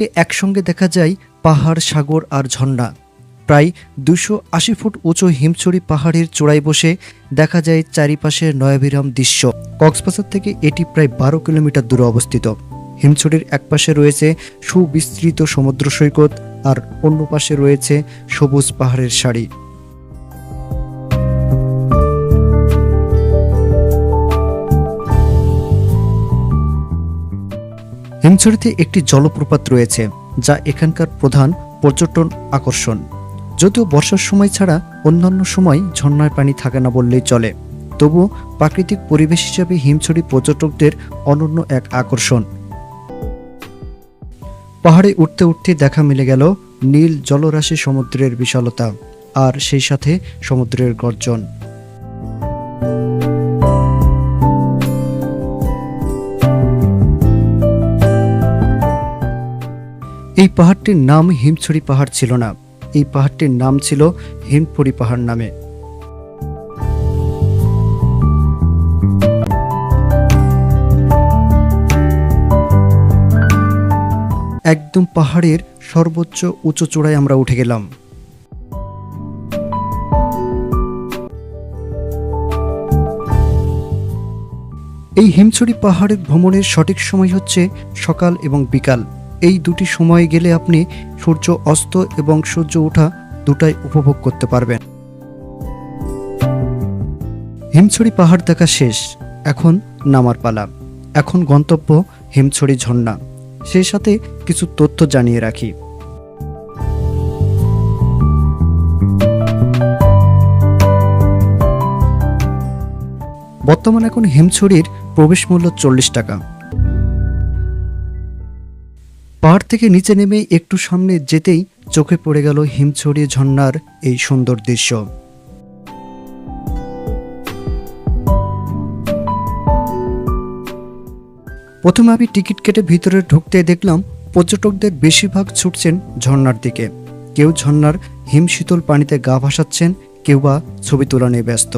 একসঙ্গে দেখা যায় পাহাড়, সাগর আর ঝর্ণা। প্রায় 280 ফুট উঁচু হিমছড়ি পাহাড়ের চূড়ায় বসে দেখা যায় চারিপাশের নয়াবিরাম দৃশ্য। কক্সবাজার থেকে এটি প্রায় 12 কিলোমিটার দূরে অবস্থিত। হিমছড়ির একপাশে রয়েছে সুবিস্তৃত সমুদ্র সৈকত, আর অন্য পাশে রয়েছে সবুজ পাহাড়ের সারি। হিমছড়িতে একটি জলপ্রপাত রয়েছে, যা এখানকার প্রধান পর্যটন আকর্ষণ। যদিও বর্ষার সময় ছাড়া অন্যান্য সময় ঝর্ণার পানি থাকে না বললেই চলে, তবু প্রাকৃতিক পরিবেশ হিসেবে হিমছড়ি পর্যটকদের অনন্য এক আকর্ষণ। পাহাড়ে উঠতে উঠতে দেখা মিলে গেল নীল জলরাশি, সমুদ্রের বিশালতা, আর সেই সাথে সমুদ্রের গর্জন। এই পাহাড়টির নাম হিমছড়ি পাহাড় ছিল না, এই পাহাড়টির নাম ছিল হিমছড়ি পাহাড় নামে। একদম পাহাড়ের সর্বোচ্চ উঁচু চূড়ায় আমরা উঠে গেলাম। এই হিমছড়ি পাহাড়ের ভ্রমণের সঠিক সময় হচ্ছে সকাল এবং বিকাল। এই দুটি সময় গেলে আপনি সূর্য অস্ত এবং সূর্য ওঠা দুটাই উপভোগ করতে পারবেন। হিমছড়ি পাহাড় দেখা শেষ, এখন নামার পালা। এখন গন্তব্য হিমছড়ি ঝর্ণা। সেই সাথে কিছু তথ্য জানিয়ে রাখি। বর্তমানে এখন হিমছড়ির প্রবেশ মূল্য 40 টাকা। পাহাড় থেকে নিচে নেমে একটু সামনে যেতেই চোখে পড়ে গেল হিমছড়ি ঝর্ণার এই সুন্দর দৃশ্য। প্রথমে আমি টিকিট কেটে ভিতরে ঢুকতে দেখলাম পর্যটকদের বেশিরভাগ ছুটছেন ঝর্ণার দিকে। কেউ ঝর্ণার হিমশীতল পানিতে গা ভাসাচ্ছেন, কেউ বা ছবি তোলা নিয়ে ব্যস্ত।